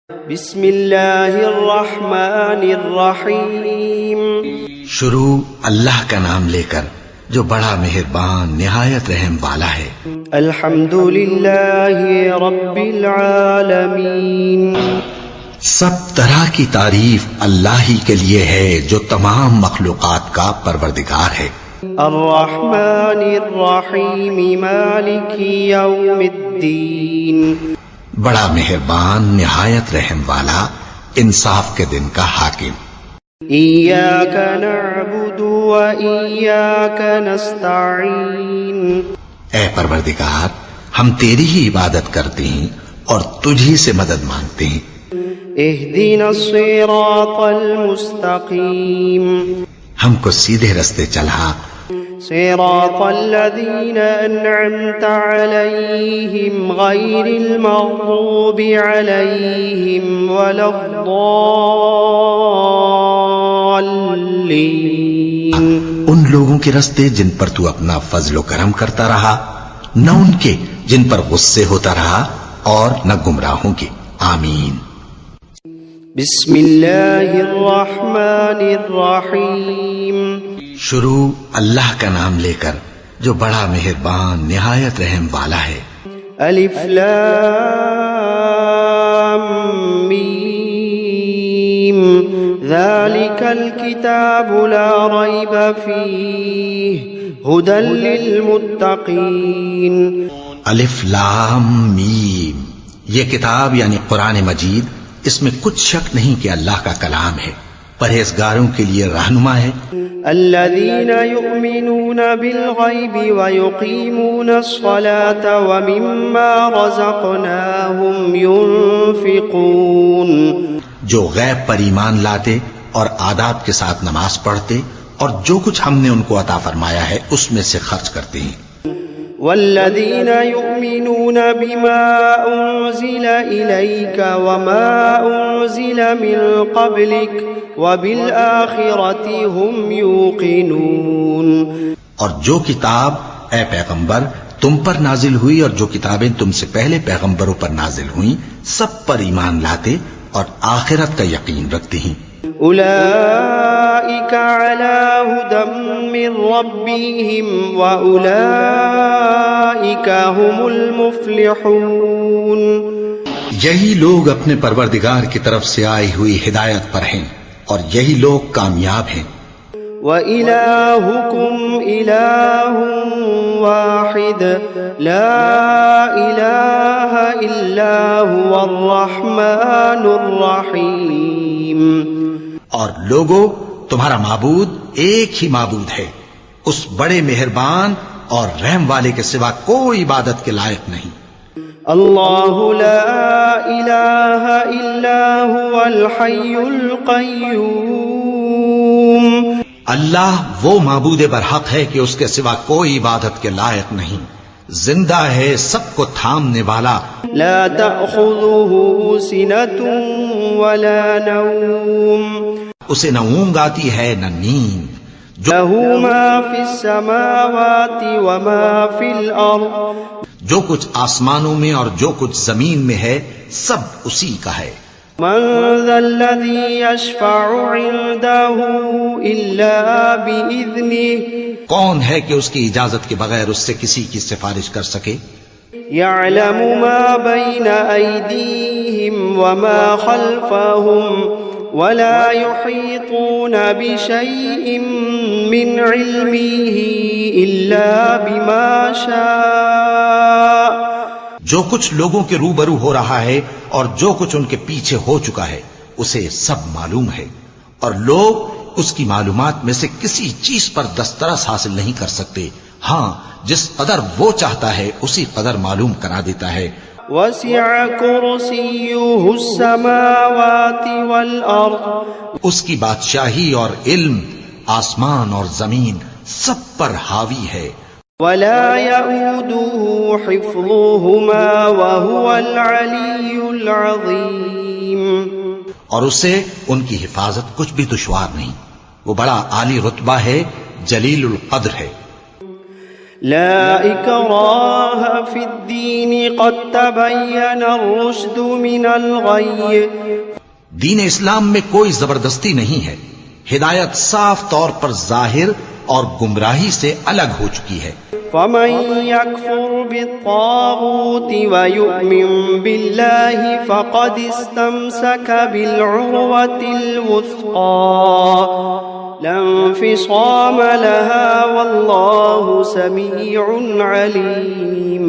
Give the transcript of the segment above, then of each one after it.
بسم اللہ الرحمن الرحیم۔ شروع اللہ کا نام لے کر جو بڑا مہربان نہایت رحم والا ہے۔ الحمد للہ رب العالمین۔ سب طرح کی تعریف اللہ ہی کے لیے ہے جو تمام مخلوقات کا پروردگار ہے۔ الرحمن الرحیم مالک یوم الدین۔ بڑا مہربان نہایت رحم والا انصاف کے دن کا حاکم۔ ایاک نعبد و ایاک نستعین۔ اے پروردگار، ہم تیری ہی عبادت کرتے ہیں اور تجھی سے مدد مانگتے ہیں۔ اہدنا الصراط المستقیم۔ ہم کو سیدھے رستے چلا۔ صراط الذین انعمت علیہم غیر المغضوب علیہم ولا الضالین۔ ان لوگوں کے رستے جن پر تو اپنا فضل و کرم کرتا رہا، نہ ان کے جن پر غصے ہوتا رہا اور نہ گمراہوں کے۔ آمین۔ بسم اللہ الرحمن الرحیم۔ شروع اللہ کا نام لے کر جو بڑا مہربان نہایت رحم والا ہے۔ الف لام میم ذالک الکتاب لا ریب فیہ ھدی للمتقین۔ الف لام میم، یہ کتاب یعنی قرآن مجید، اس میں کچھ شک نہیں کہ اللہ کا کلام ہے، پرہیزگاروں کے لیے رہنما ہے۔ الذین یؤمنون بالغیب ویقیمون الصلاة ومما رزقناہم ینفقون۔ جو غیب پر ایمان لاتے اور آداب کے ساتھ نماز پڑھتے اور جو کچھ ہم نے ان کو عطا فرمایا ہے اس میں سے خرچ کرتے ہیں۔ والذین یؤمنون بما انزل الیک وما انزل من قبلک وبالآخرۃ هم یوقنون۔ اور جو کتاب اے پیغمبر تم پر نازل ہوئی اور جو کتابیں تم سے پہلے پیغمبروں پر نازل ہوئیں سب پر ایمان لاتے اور آخرت کا یقین رکھتے ہیں۔ اولئک علی ھدی من ربہم واولئک هم المفلحون۔ یہی لوگ اپنے پروردگار کی طرف سے آئی ہوئی ہدایت پر ہیں اور یہی لوگ کامیاب ہیں۔ وَإِلَٰهُكُمْ إِلَٰهٌ وَاحِدٌ لَا إِلَٰهَ إِلَّا هُوَ الرَّحْمَٰنُ الرَّحِيمُ۔ اور لوگو، تمہارا معبود ایک ہی معبود ہے، اس بڑے مہربان اور رحم والے کے سوا کوئی عبادت کے لائق نہیں۔ اللہ لا الہ الا هو الحی القیوم۔ اللہ وہ معبود برحق ہے کہ اس کے سوا کوئی عبادت کے لائق نہیں، زندہ ہے، سب کو تھامنے والا۔ لا تأخذه سنة ولا نوم۔ اسے نہ اونگ آتی ہے نہ نیند۔ له ما فی السماوات وما فی الارض۔ جو کچھ آسمانوں میں اور جو کچھ زمین میں ہے سب اسی کا ہے۔ من ذا الذی یشفع عنده الا بإذنه۔ کون ہے کہ اس کی اجازت کے بغیر اس سے کسی کی سفارش کر سکے؟ یعلم ما بین ایدیہم وما خلفہم ولا يحيطون بشيء من علمه إلا بما شاء۔ جو کچھ لوگوں کے روبرو ہو رہا ہے اور جو کچھ ان کے پیچھے ہو چکا ہے اسے سب معلوم ہے، اور لوگ اس کی معلومات میں سے کسی چیز پر دسترس حاصل نہیں کر سکتے، ہاں جس قدر وہ چاہتا ہے اسی قدر معلوم کرا دیتا ہے۔ وسع کرسیہ السماوات والارض۔ اس کی بادشاہی اور علم آسمان اور زمین سب پر حاوی ہے۔ ولا يؤوده حفظهما وهو العلی العظیم۔ اور اسے ان کی حفاظت کچھ بھی دشوار نہیں، وہ بڑا عالی رتبہ ہے، جلیل القدر ہے۔ لا إكراه في الدين قد تبين الرشد من الغي. دین اسلام میں کوئی زبردستی نہیں ہے، ہدایت صاف طور پر ظاہر اور گمراہی سے الگ ہو چکی ہے۔ فمن يكفر بالطاغوت ويؤمن بالله فقد استمسك بالعروة الوثقى لا انفصام لها والله سميع عليم۔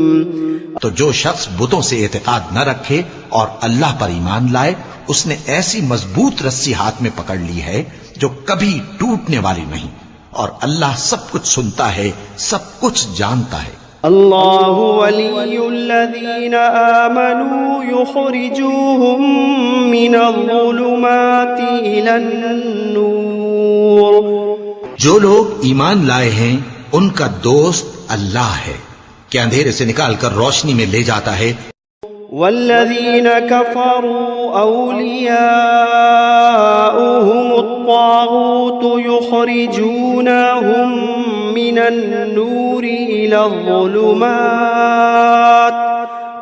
تو جو شخص بتوں سے اعتقاد نہ رکھے اور اللہ پر ایمان لائے، اس نے ایسی مضبوط رسی ہاتھ میں پکڑ لی ہے جو کبھی ٹوٹنے والی نہیں، اور اللہ سب کچھ سنتا ہے، سب کچھ جانتا ہے۔ اللہ ولی الذین آمنوا یخرجوہم من الظلمات الی النور۔ جو لوگ ایمان لائے ہیں ان کا دوست اللہ ہے کہ اندھیرے سے نکال کر روشنی میں لے جاتا ہے۔ والذین کفروا اولیاؤہم الطاغوت یخرجونہم من النور الى الظلمات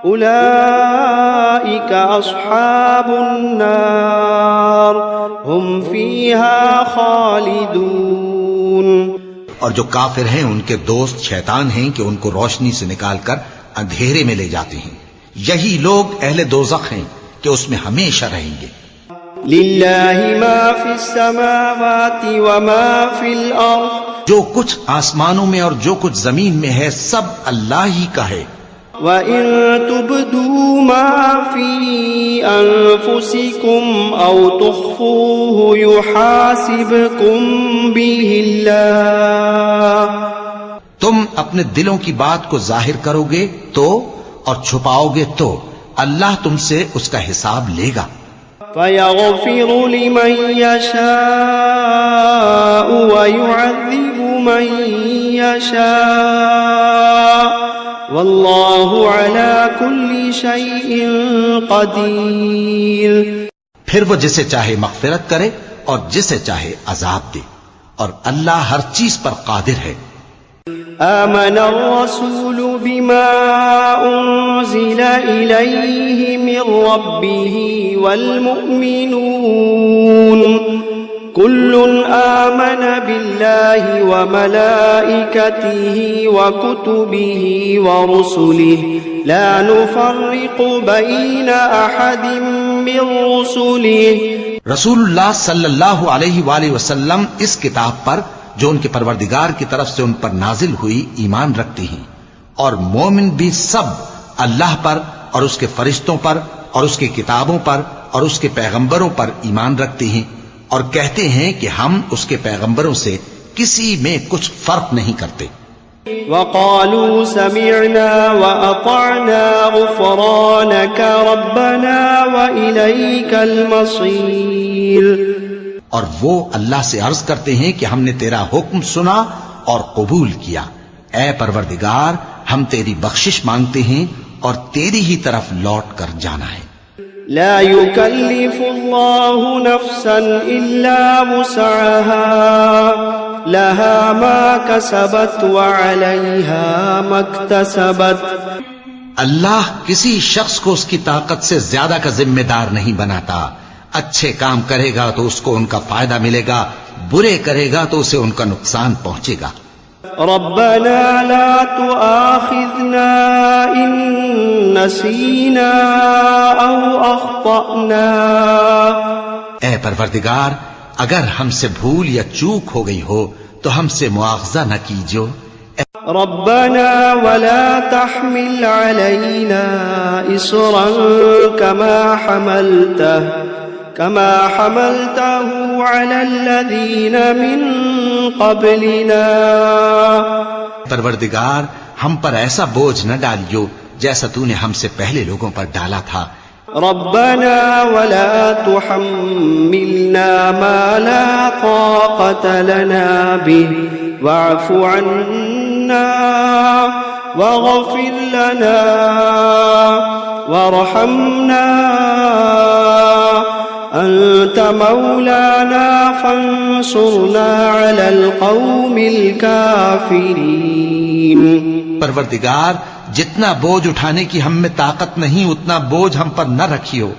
اولئک اصحاب النار ہم فیہا خالدون۔ اور جو کافر ہیں ان کے دوست شیطان ہیں کہ ان کو روشنی سے نکال کر اندھیرے میں لے جاتے ہیں، یہی لوگ اہل دوزخ ہیں کہ اس میں ہمیشہ رہیں گے۔ للہ ما فی السماوات وما فی الارض، جو کچھ آسمانوں میں اور جو کچھ زمین میں ہے سب اللہ ہی کا ہے۔ وَإِن تُبْدُوا مَا فِي أَنفُسِكُمْ أَوْ تُخْفُوهُ يُحَاسِبْكُمْ بِهِ اللَّهُ۔ تم اپنے دلوں کی بات کو ظاہر کرو گے تو، اور چھپاؤ گے تو اللہ تم سے اس کا حساب لے گا۔ فَيَغْفِرُ لِمَن يَشَاءُ وَيُعَذِّبُ مَن يَشَاءُ وَاللَّهُ عَلَى كُلِّ شَيْءٍ قَدِيرٌ۔ پھر وہ جسے چاہے مغفرت کرے اور جسے چاہے عذاب دے، اور اللہ ہر چیز پر قادر ہے۔ آمن الرسول بما أنزل إليه من ربه والمؤمنون كل آمن بالله وملائكته وكتبه ورسله لا نفرق بين أحد من رسله۔ رسول اللہ صلی اللہ علیہ وآلہ وسلم اس کتاب پر جو ان کے پروردگار کی طرف سے ان پر نازل ہوئی ایمان رکھتے ہیں، اور مومن بھی سب اللہ پر اور اس کے فرشتوں پر اور اس کی کتابوں پر اور اس کے پیغمبروں پر ایمان رکھتے ہیں، اور کہتے ہیں کہ ہم اس کے پیغمبروں سے کسی میں کچھ فرق نہیں کرتے۔ وقالوا سمعنا وأطعنا غفرانك ربنا وإليك المصير۔ اور وہ اللہ سے عرض کرتے ہیں کہ ہم نے تیرا حکم سنا اور قبول کیا، اے پروردگار ہم تیری بخشش مانگتے ہیں اور تیری ہی طرف لوٹ کر جانا ہے۔ لا يكلف الله نفسا إلا وسعها لها ما كسبت وعليها ما اكتسبت۔ اللہ کسی شخص کو اس کی طاقت سے زیادہ کا ذمہ دار نہیں بناتا، اچھے کام کرے گا تو اس کو ان کا فائدہ ملے گا، برے کرے گا تو اسے ان کا نقصان پہنچے گا۔ ربنا لا تؤاخذنا إن نسينا أو أخطأنا۔ اے پروردگار اگر ہم سے بھول یا چوک ہو گئی ہو تو ہم سے مواخذہ نہ کیجو۔ ربنا ولا تحمل علينا إصرا كما حملته على الذين من قبلنا۔ پروردگار ہم پر ایسا بوجھ نہ ڈالیو جیسا تو نے ہم سے پہلے لوگوں پر ڈالا تھا۔ ربنا ولا تحملنا ما لا طاقة لنا به واعف عنا واغفر لنا وارحمنا أنت مولانا فانصرنا على القوم الكافرين۔ پروردگار جتنا بوجھ اٹھانے کی ہم میں طاقت نہیں اتنا بوجھ ہم پر نہ رکھیو،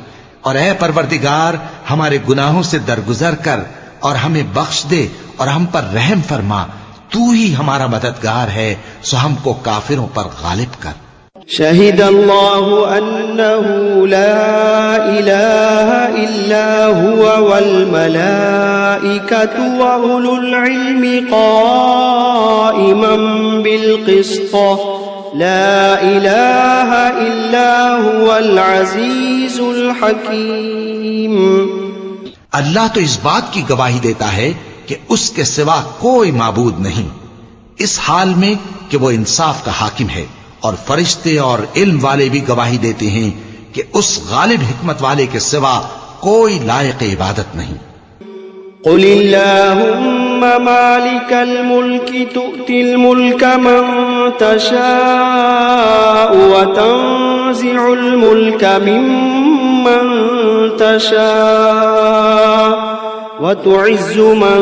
اور اے پروردگار ہمارے گناہوں سے درگزر کر اور ہمیں بخش دے اور ہم پر رحم فرما، تو ہی ہمارا مددگار ہے، سو ہم کو کافروں پر غالب کر۔ شهد الله أنه لا إله إلا هو والملائكة وأولو العلم قائما بالقسط لا إله إلا هو العزيز الحكيم۔ اللہ تو اس بات کی گواہی دیتا ہے کہ اس کے سوا کوئی معبود نہیں، اس حال میں کہ وہ انصاف کا حاکم ہے، اور فرشتے اور علم والے بھی گواہی دیتے ہیں کہ اس غالب حکمت والے کے سوا کوئی لائق عبادت نہیں۔ قل اللهم مالك الملك تؤتي الملك من تشاء وتنزع الملك ممن تشاء وتعز من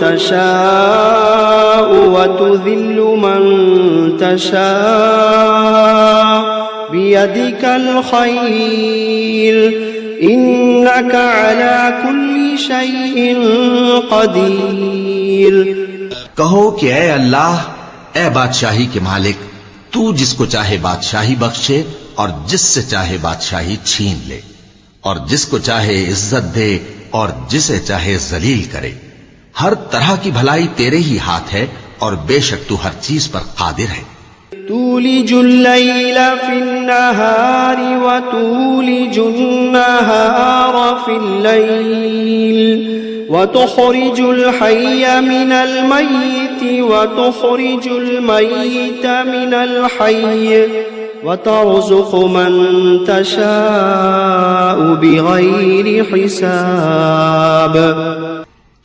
تشاء وتذل من تشاء بيدك الخير إنك على كل شيء قدير۔ کہو کہ اے اللہ، اے بادشاہی کے مالک، تو جس کو چاہے بادشاہی بخشے اور جس سے چاہے بادشاہی چھین لے، اور جس کو چاہے عزت دے اور جسے چاہے ذلیل کرے، ہر طرح کی بھلائی تیرے ہی ہاتھ ہے اور بے شک تو ہر چیز پر قادر ہے۔ تولج الليل في النهار وتولج النهار في الليل وتخرج الحي من الميت وتخرج الميت من الحي وترزق من تشاء بغير حساب۔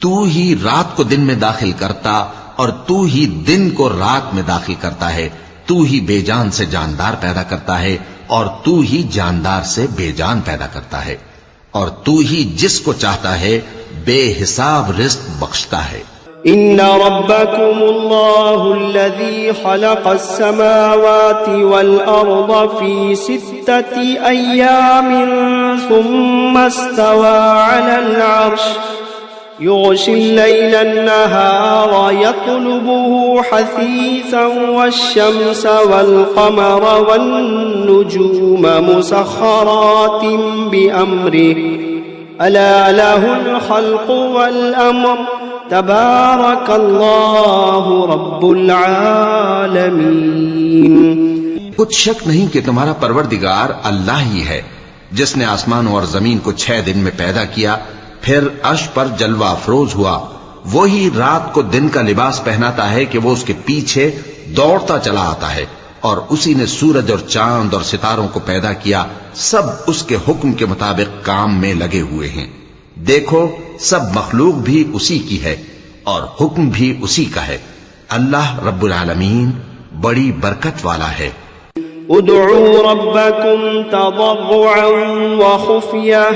تو ہی رات کو دن میں داخل کرتا اور تو ہی دن کو رات میں داخل کرتا ہے، تو ہی بے جان سے جاندار پیدا کرتا ہے اور تو ہی جاندار سے بے جان پیدا کرتا ہے، اور تو ہی جس کو چاہتا ہے بے حساب رزق بخشتا ہے۔ ان ربكم الله الذي خلق السماوات والارض في 6 ايام ثم استوى على العرش يغشي الليل النهار يطلبه حثيثا والشمس والقمر والنجوم مسخرات بأمره ألا له الخلق والأمر تبارك الله رب العالمين۔ کچھ شک نہیں کہ تمہارا پروردگار اللہ ہی ہے، جس نے آسمانوں اور زمین کو 6 دن میں پیدا کیا، پھر عرش پر جلوہ افروز ہوا، وہی رات کو دن کا لباس پہناتا ہے کہ وہ اس کے پیچھے دوڑتا چلا آتا ہے، اور اسی نے سورج اور چاند اور ستاروں کو پیدا کیا، سب اس کے حکم کے مطابق کام میں لگے ہوئے ہیں۔ دیکھو سب مخلوق بھی اسی کی ہے اور حکم بھی اسی کا ہے۔ اللہ رب العالمین بڑی برکت والا ہے۔ ادعوا ربكم تضرعا وخفية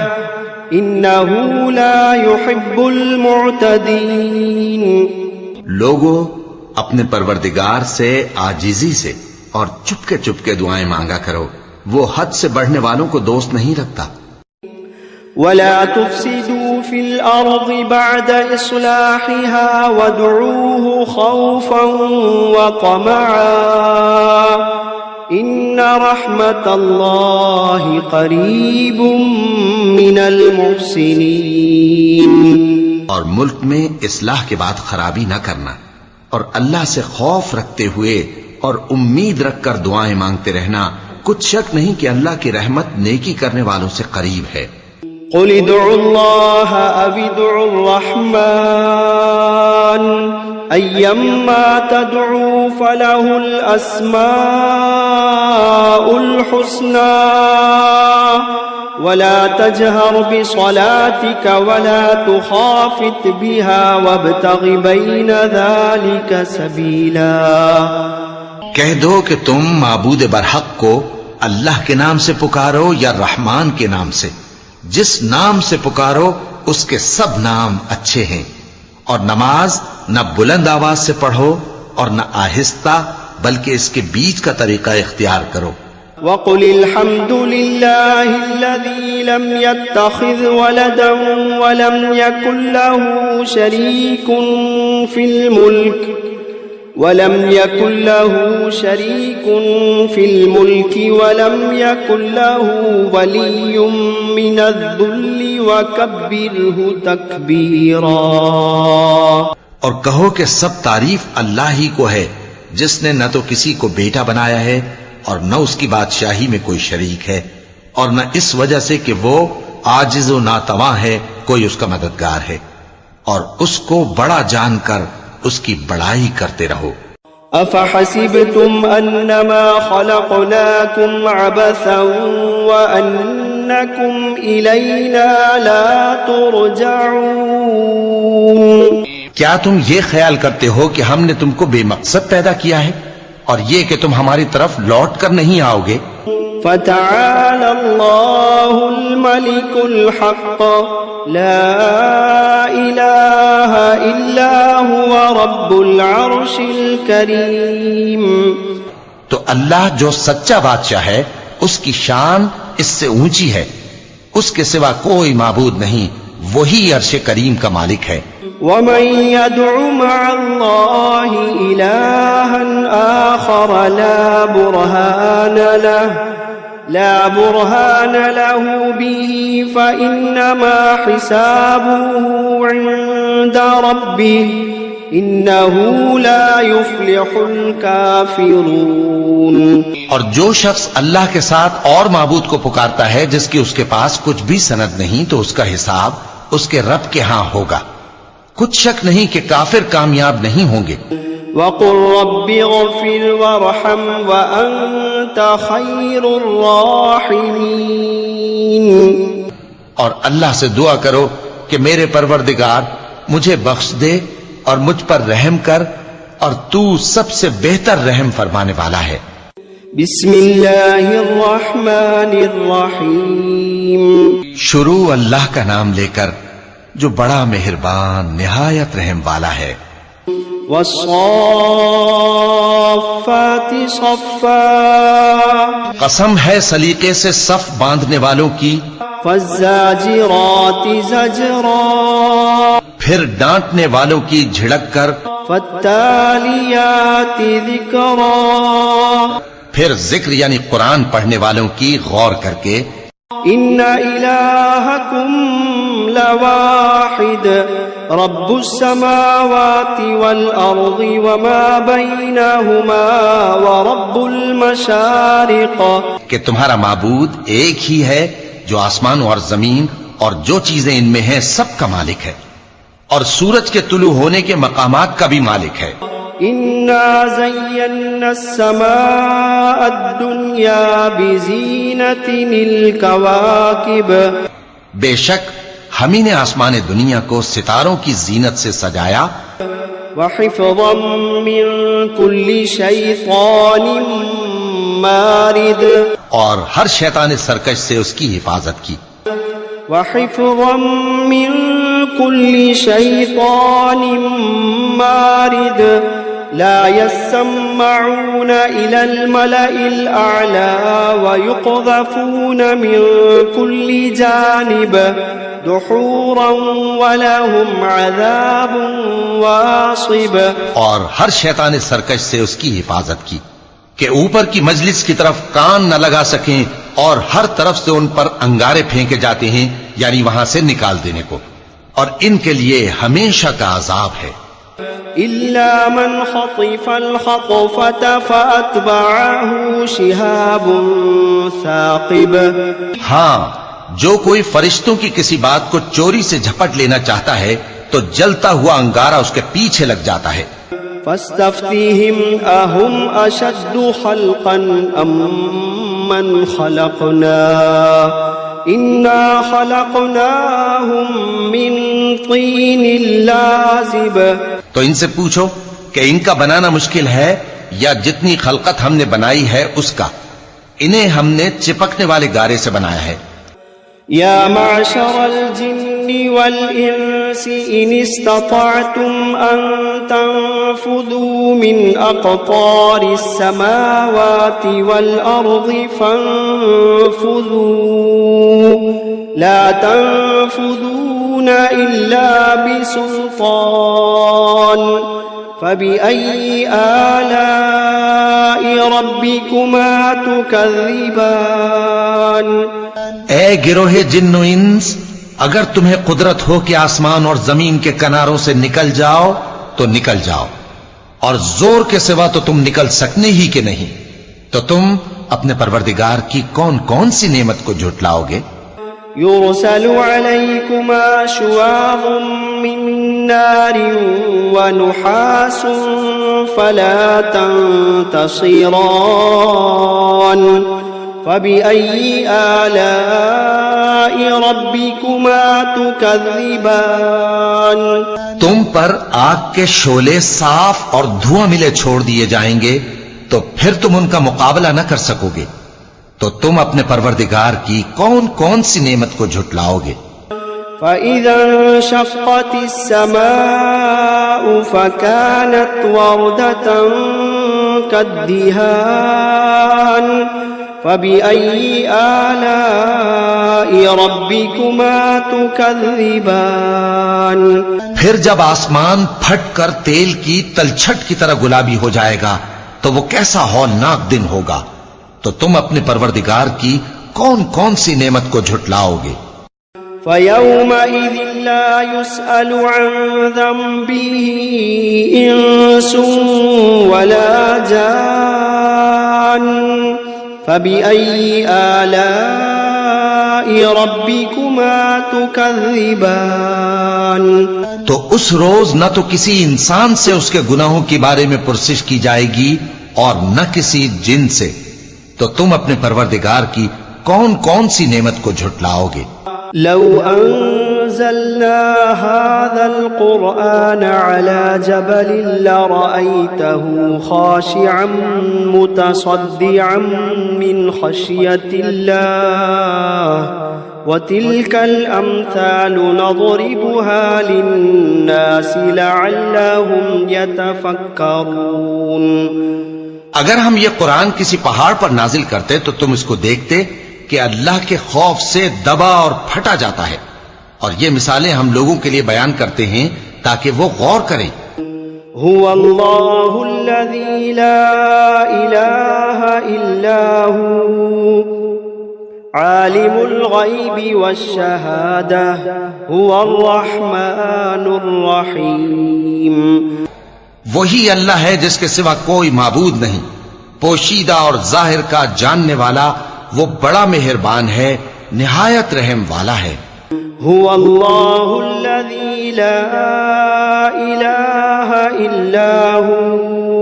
انه لا يحب المعتدين۔ لوگو اپنے پروردگار سے عاجزی سے اور چپکے چپکے دعائیں مانگا کرو، وہ حد سے بڑھنے والوں کو دوست نہیں رکھتا۔ ولا تفسدوا في الارض بعد اصلاحها وادعوه خوفا وطمعا ان رحمت اللہ قریب من المحسنین۔ اور ملک میں اصلاح کے بعد خرابی نہ کرنا، اور اللہ سے خوف رکھتے ہوئے اور امید رکھ کر دعائیں مانگتے رہنا، کچھ شک نہیں کہ اللہ کی رحمت نیکی کرنے والوں سے قریب ہے۔ قل ادعوا الله او ادعوا الرحمن ایما تدعوا فله الاسماء الحسنى ولا تجهر بصلاتك ولا تخافت بها وابتغ بين ذلك سبيلا۔ کہہ دو کہ تم معبود برحق کو اللہ کے نام سے پکارو یا رحمان کے نام سے، جس نام سے پکارو اس کے سب نام اچھے ہیں، اور نماز نہ بلند آواز سے پڑھو اور نہ آہستہ بلکہ اس کے بیچ کا طریقہ اختیار کرو. وقل الحمد لله الذي لم يتخذ ولدا ولم يكن له شريك في الملك ولم يكن له ولي من الذل وكبره تكبيرا. اور کہو کہ سب تعریف اللہ ہی کو ہے جس نے نہ تو کسی کو بیٹا بنایا ہے اور نہ اس کی بادشاہی میں کوئی شریک ہے، اور نہ اس وجہ سے کہ وہ عاجز و ناتواں ہے کوئی اس کا مددگار ہے، اور اس کو بڑا جان کر اس کی بڑائی کرتے رہو. افحسبتم انما خلقناكم عبثا وانكم الينا لا ترجعون. کیا تم یہ خیال کرتے ہو کہ ہم نے تم کو بے مقصد پیدا کیا ہے اور یہ کہ تم ہماری طرف لوٹ کر نہیں آؤ گے؟ فتعالى الله الملك الحق لا إله إلا هو رب العرش الكريم. تو اللہ جو سچا بادشاہ ہے اس کی شان اس سے اونچی ہے، اس کے سوا کوئی معبود نہیں، وہی عرش کریم کا مالک ہے. ومن يدع مع الله إلها آخر لا برهان له به فإنما حسابه عند ربه إنه لا يفلح الكافرون. اور جو شخص اللہ کے ساتھ اور معبود کو پکارتا ہے جس کی اس کے پاس کچھ بھی سند نہیں، تو اس کا حساب اس کے رب کے ہاں ہوگا. کچھ شک نہیں کہ کافر کامیاب نہیں ہوں گے. وَقُلْ رَبِّ اغْفِرْ وَارْحَمْ وَأَنْتَ خَيْرُ الرَّاحِمِينَ. اور اللہ سے دعا کرو کہ میرے پروردگار مجھے بخش دے اور مجھ پر رحم کر، اور تو سب سے بہتر رحم فرمانے والا ہے. بسم اللہ الرحمن الرحیم. شروع اللہ کا نام لے کر جو بڑا مہربان نہایت رحم والا ہے. والصافات صفا. قسم ہے سلیقے سے صف باندھنے والوں کی. فالزاجرات زجرا. پھر ڈانٹنے والوں کی جھڑک کر. فالتالیات ذکرا. پھر ذکر یعنی قرآن پڑھنے والوں کی غور کر کے. ان الہکم لواحد رب السماوات والارض وما بینہما ورب المشارق. کہ تمہارا معبود ایک ہی ہے جو آسمان اور زمین اور جو چیزیں ان میں ہیں سب کا مالک ہے، اور سورج کے طلوع ہونے کے مقامات کا بھی مالک ہے. انا زینا السماء الدنیا بزینت الکواکب. بے شک ہم ہی نے آسمان دنیا کو ستاروں کی زینت سے سجایا. وحفظا من کل شیطان مارد. اور ہر شیطان سرکش سے اس کی حفاظت کی. وحفظا من كل شيطان مارد. لا يسمعون إلى الملأ الأعلى ويقذفون من كل جانب دحورا ولهم عذاب واصب. اور ہر شیطان سرکش سے اس کی حفاظت کی کہ اوپر کی مجلس کی طرف کان نہ لگا سکیں، اور ہر طرف سے ان پر انگارے پھینکے جاتے ہیں، یعنی وہاں سے نکال دینے کو، اور ان کے لیے ہمیشہ کا عذاب ہے. إلا من خطف الخطفة فأتبعه شهاب ثاقب. ہاں، جو کوئی فرشتوں کی کسی بات کو چوری سے جھپٹ لینا چاہتا ہے تو جلتا ہوا انگارہ اس کے پیچھے لگ جاتا ہے. فاستفتهم أهم أشد خلقا أم من خلقنا إنا خلقناهم من طين لازب. تو ان سے پوچھو کہ ان کا بنانا مشکل ہے یا جتنی خلقت ہم نے بنائی ہے اس کا. انہیں ہم نے چپکنے والے گارے سے بنایا ہے. يا معشر الجن والإنس إن استطعتم أن تنفذوا من أقطار السماوات والأرض فانفذوا لا تنفذون إلا بسلطان فبأي آلاء ربكما تكذبان اے گروہ جن و انس، اگر تمہیں قدرت ہو کہ آسمان اور زمین کے کناروں سے نکل جاؤ تو نکل جاؤ، اور زور کے سوا تو تم نکل سکنے ہی کہ نہیں، تو تم اپنے پروردگار کی کون کون سی نعمت کو جھٹلاؤ گے؟ يرسل عليكما شواظ من نار ونحاس فلا تنتصران فبأي آلاء ربكما تكذبان تم پر آگ کے شعلے صاف اور دھواں ملے چھوڑ دیے جائیں گے تو پھر تم ان کا مقابلہ نہ کر سکو گے، تو تم اپنے پروردگار کی کون کون سی نعمت کو جھٹلاؤ گے؟ فَإِذَا انشَقَّتِ السَّمَاءُ فَكَانَتْ وَرْدَةً كَالدِّهَانِ فَبِأَيِّ آلَاءِ رَبِّكُمَا تُكَذِّبَانِ پھر جب آسمان پھٹ کر تیل کی تلچھٹ کی طرح گلابی ہو جائے گا تو وہ کیسا ہولناک دن ہوگا، تو تم اپنے پروردگار کی کون کون سی نعمت کو جھٹلاؤ گے؟ فَيَوْمَئِذٍ لَا يُسْأَلُ عَنْ ذَنبِهِ إِنسٌ وَلَا جَانٌ فَبِأَيِّ آلَاءِ رَبِّكُمَا تُكَذِّبَانِ تو اس روز نہ تو کسی انسان سے اس کے گناہوں کے بارے میں پرسش کی جائے گی اور نہ کسی جن سے، تو تم اپنے پروردگار کی کون کون سی نعمت کو جھٹلاؤ گے؟ لو انزلنا هذا القرآن على جبل لرأيته خاشعا متصدعا من خشية الله وتلك الأمثال نضربها للناس لعلهم يتفكرون اگر ہم یہ قرآن کسی پہاڑ پر نازل کرتے تو تم اس کو دیکھتے کہ اللہ کے خوف سے دبا اور پھٹا جاتا ہے، اور یہ مثالیں ہم لوگوں کے لیے بیان کرتے ہیں تاکہ وہ غور کریں۔ هو اللہ الذی لا الہ الا هو عالم الغیب والشہادہ هو الرحمن الرحیم وہی اللہ ہے جس کے سوا کوئی معبود نہیں، پوشیدہ اور ظاہر کا جاننے والا، وہ بڑا مہربان ہے، نہایت رحم والا ہے۔ هو اللہ الذی لا الہ الا هو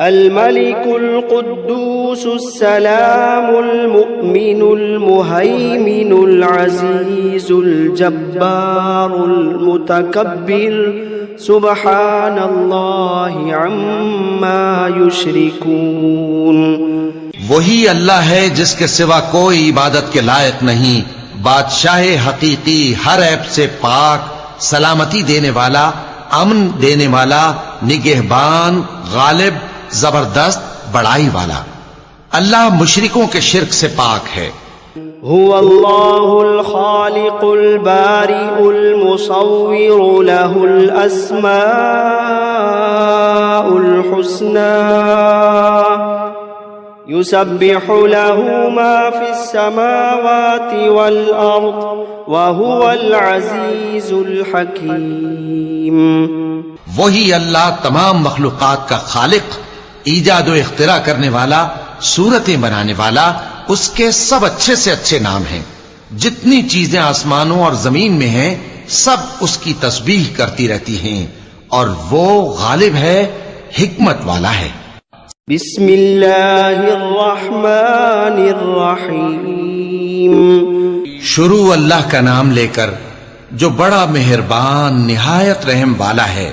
الملك القدوس السلام المؤمن المهيمن العزيز الجبار المتكبر سبحان اللہ عما یشرکون وہی اللہ ہے جس کے سوا کوئی عبادت کے لائق نہیں، بادشاہ حقیقی، ہر عیب سے پاک، سلامتی دینے والا، امن دینے والا، نگہبان، غالب، زبردست، بڑائی والا۔ اللہ مشرکوں کے شرک سے پاک ہے۔ هو اللہ الخالق البارئ المصور له الاسماء الحسنى يسبح له ما في السماوات والأرض وهو العزيز الحكيم وہی اللہ تمام مخلوقات کا خالق، ایجاد و اختراع کرنے والا، صورتیں بنانے والا، اس کے سب اچھے سے اچھے نام ہیں۔ جتنی چیزیں آسمانوں اور زمین میں ہیں سب اس کی تسبیح کرتی رہتی ہیں، اور وہ غالب ہے، حکمت والا ہے۔ بسم اللہ الرحمن الرحیم شروع اللہ کا نام لے کر جو بڑا مہربان نہایت رحم والا ہے۔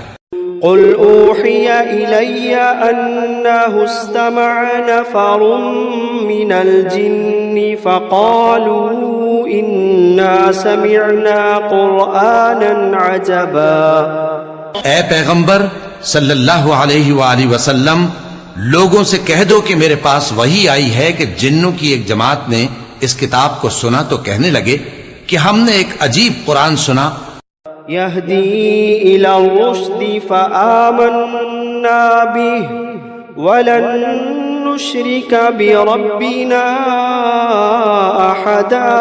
قل أوحي إلي أنه استمع نفر من الجن فقالوا إنا سمعنا قرآنا عجبا. اے پیغمبر صلی اللہ علیہ وآلہ وسلم، لوگوں سے کہہ دو کہ میرے پاس وحی آئی ہے کہ جنوں کی ایک جماعت نے اس کتاب کو سنا تو کہنے لگے کہ ہم نے ایک عجیب قرآن سنا. يهدي إلى الرشد فآمنا به ولن نشرك بربنا أحدا.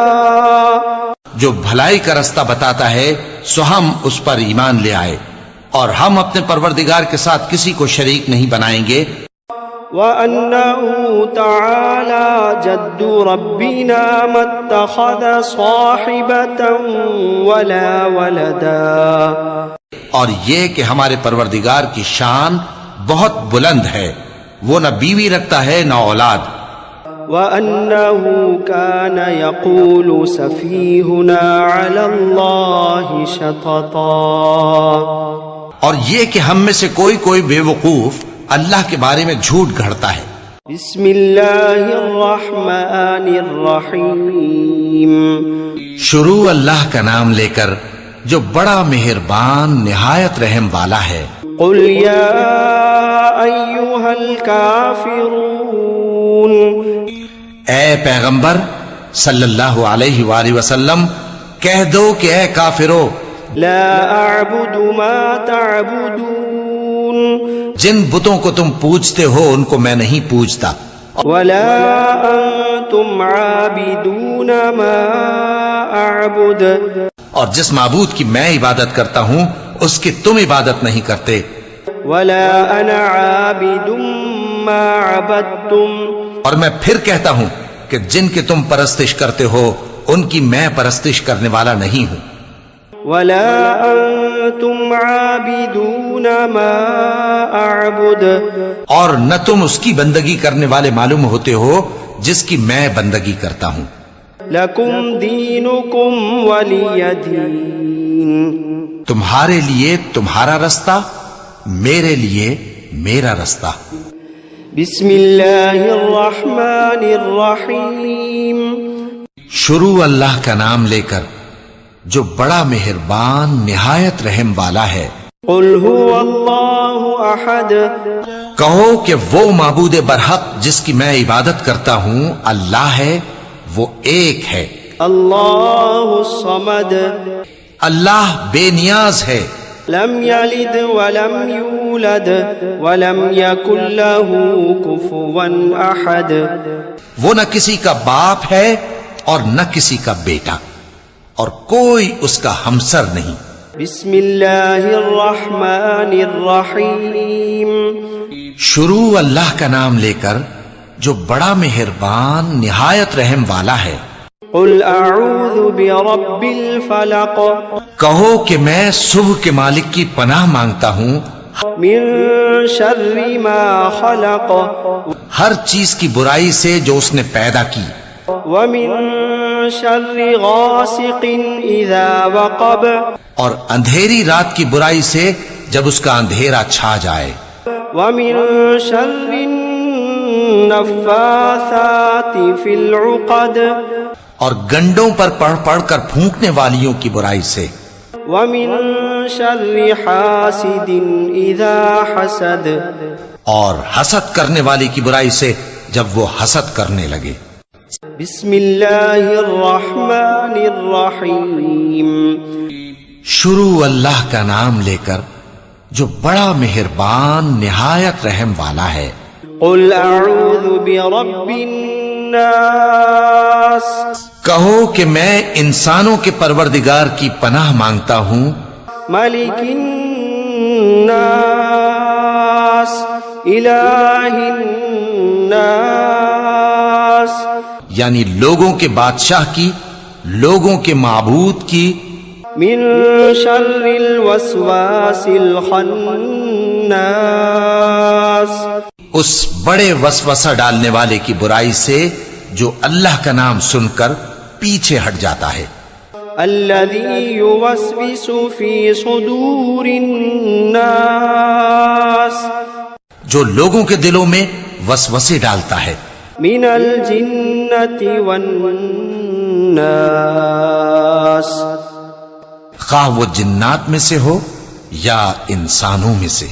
جو بھلائی کا رستہ بتاتا ہے سو ہم اس پر ایمان لے آئے اور ہم اپنے پروردگار کے ساتھ کسی کو شریک نہیں بنائیں گے. وَأَنَّهُ تَعَالَى جَدُّ رَبِّنَا مَا اتَّخَذَ صَاحِبَةً وَلَا وَلَدًا. اور یہ کہ ہمارے پروردگار کی شان بہت بلند ہے، وہ نہ بیوی رکھتا ہے نہ اولاد. وَأَنَّهُ كَانَ يَقُولُ سَفِيهُنَا عَلَى اللَّهِ شَطَطًا. اور یہ کہ ہم میں سے کوئی بے وقوف اللہ کے بارے میں جھوٹ گھڑتا ہے. بسم اللہ الرحمن الرحیم. شروع اللہ کا نام لے کر جو بڑا مہربان نہایت رحم والا ہے. قل یا ایھا الکافرون. اے پیغمبر صلی اللہ علیہ وآلہ وسلم کہہ دو کہ اے کافرو، لا اعبد ما تعبدون. جن بتوں کو تم پوجتے ہو ان کو میں نہیں پوجتا. ولا انتم عابدون ما اعبد. اور جس معبود کی میں عبادت کرتا ہوں اس کی تم عبادت نہیں کرتے. ولا انا عابد ما عبدتم. اور میں پھر کہتا ہوں کہ جن کی تم پرستش کرتے ہو ان کی میں پرستش کرنے والا نہیں ہوں. ولا انتم عابدون ما اعبد. اور نہ تم اس کی بندگی کرنے والے معلوم ہوتے ہو جس کی میں بندگی کرتا ہوں. لکم دینکم ولی دین. تمہارے لیے تمہارا رستہ، میرے لیے میرا رستہ. بسم اللہ الرحمن الرحیم. شروع اللہ کا نام لے کر جو بڑا مہربان نہایت رحم والا ہے. قل هو اللہ احد. کہو کہ وہ معبود برحق جس کی میں عبادت کرتا ہوں اللہ ہے، وہ ایک ہے. اللہ الصمد. اللہ بے نیاز ہے. لم یلد ولم یولد ولم یکن له کفوا احد. وہ نہ کسی کا باپ ہے اور نہ کسی کا بیٹا اور کوئی اس کا ہمسر نہیں. بسم اللہ الرحمن الرحیم. شروع اللہ کا نام لے کر جو بڑا مہربان نہایت رحم والا ہے. قل اعوذ برب الفلق. کہو کہ میں صبح کے مالک کی پناہ مانگتا ہوں من شر ما خلق. ہر چیز کی برائی سے جو اس نے پیدا کی. ومن شر غاسق اذا وقب. اور اندھیری رات کی برائی سے جب اس کا اندھیرا چھا جائے. ومن شر النفاثات فی العقد. اور گنڈوں پر پڑھ پڑھ کر پھونکنے والیوں کی برائی سے. ومن شر حاسد اذا حسد. اور حسد کرنے والی کی برائی سے جب وہ حسد کرنے لگے. بسم اللہ الرحمن الرحیم. شروع اللہ کا نام لے کر جو بڑا مہربان نہایت رحم والا ہے. قل اعوذ برب الناس. کہو کہ میں انسانوں کے پروردگار کی پناہ مانگتا ہوں. ملک الناس الہ الناس. یعنی لوگوں کے بادشاہ کی، لوگوں کے معبود کی. من شر الوسواس الخناس. اس بڑے وسوسہ ڈالنے والے کی برائی سے جو اللہ کا نام سن کر پیچھے ہٹ جاتا ہے. الذي يوسوس في صدور الناس جو لوگوں کے دلوں میں وسوسے ڈالتا ہے من الجنة والناس خواہ وہ جنات میں سے ہو یا انسانوں میں سے